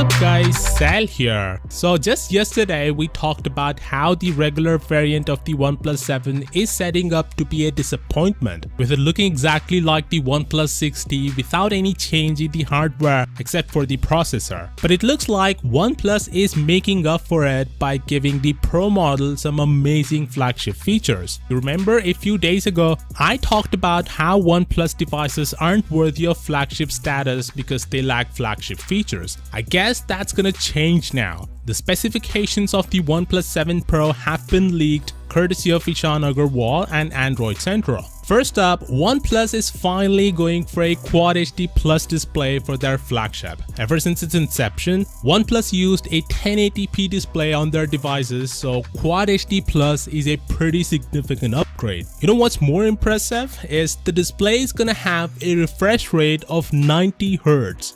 up guys, Sal here. So just yesterday we talked about how the regular variant of the OnePlus 7 is setting up to be a disappointment, with it looking exactly like the OnePlus 6T without any change in the hardware except for the processor. But it looks like OnePlus is making up for it by giving the Pro model some amazing flagship features. You remember a few days ago I talked about how OnePlus devices aren't worthy of flagship status because they lack flagship features. I guess that's gonna change now. The specifications of the OnePlus 7 Pro have been leaked courtesy of Ishan Agarwal and Android Central. First up, OnePlus is finally going for a Quad HD Plus display for their flagship. Ever since its inception, OnePlus used a 1080p display on their devices, so Quad HD Plus is a pretty significant upgrade. You know what's more impressive is the display is gonna have a refresh rate of 90 Hz.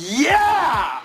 Yeah!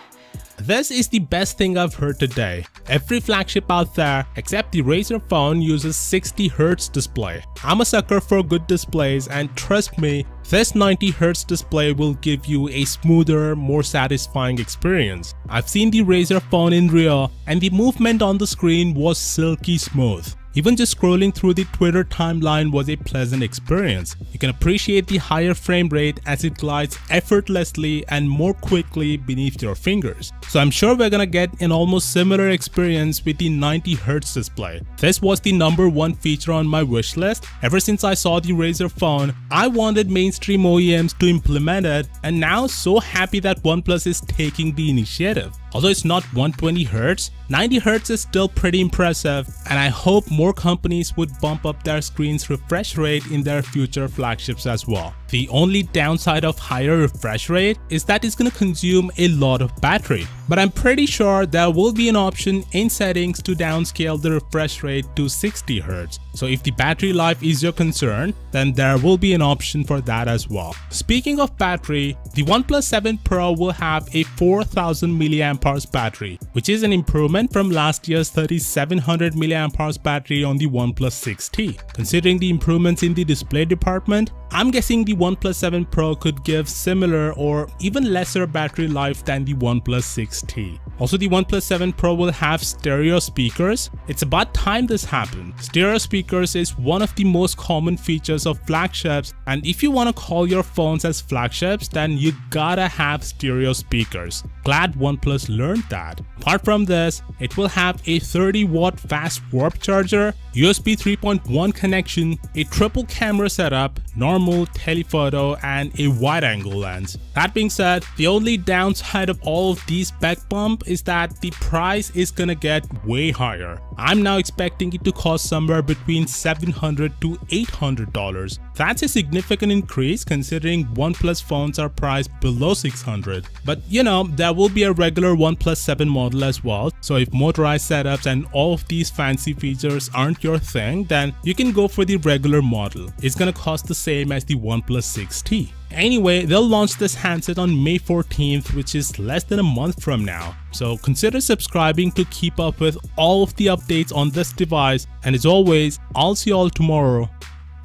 This is the best thing I've heard today. Every flagship out there except the Razer phone uses 60 Hz display. I'm a sucker for good displays, and trust me, this 90 Hz display will give you a smoother, more satisfying experience. I've seen the Razer phone in real and the movement on the screen was silky smooth. Even just scrolling through the Twitter timeline was a pleasant experience. You can appreciate the higher frame rate as it glides effortlessly and more quickly beneath your fingers. So I'm sure we're gonna get an almost similar experience with the 90 Hz display. This was the #1 feature on my wish list. Ever since I saw the Razer phone, I wanted mainstream OEMs to implement it, and now so happy that OnePlus is taking the initiative. Although it's not 120 Hz, 90 Hz is still pretty impressive, and I hope more companies would bump up their screen's refresh rate in their future flagships as well. The only downside of higher refresh rate is that it's gonna consume a lot of battery, but I'm pretty sure there will be an option in settings to downscale the refresh rate to 60 Hz. So if the battery life is your concern, then there will be an option for that as well. Speaking of battery, the OnePlus 7 Pro will have a 4000 mAh battery, which is an improvement from last year's 3700 mAh battery on the OnePlus 6T. Considering the improvements in the display department, I'm guessing the OnePlus 7 Pro could give similar or even lesser battery life than the OnePlus 6T. Also, the OnePlus 7 Pro will have stereo speakers. It's about time this happened. Stereo speakers is one of the most common features of flagships, and if you want to call your phones as flagships, then you gotta have stereo speakers. Glad OnePlus learned that. Apart from this, it will have a 30-watt fast warp charger, USB 3.1 connection, a triple camera setup, normal, telephoto, and a wide-angle lens. That being said, the only downside of all of these spec bump is that the price is gonna get way higher. I'm now expecting it to cost somewhere between $700 to $800. That's a significant increase considering OnePlus phones are priced below $600. But you know, there will be a regular OnePlus 7 model as well, so if motorized setups and all of these fancy features aren't your thing, then you can go for the regular model. It's gonna cost the same as the OnePlus 6T. Anyway, they'll launch this handset on May 14th, which is less than a month from now. So consider subscribing to keep up with all of the updates on this device, and as always, I'll see you all tomorrow.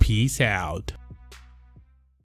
Peace out.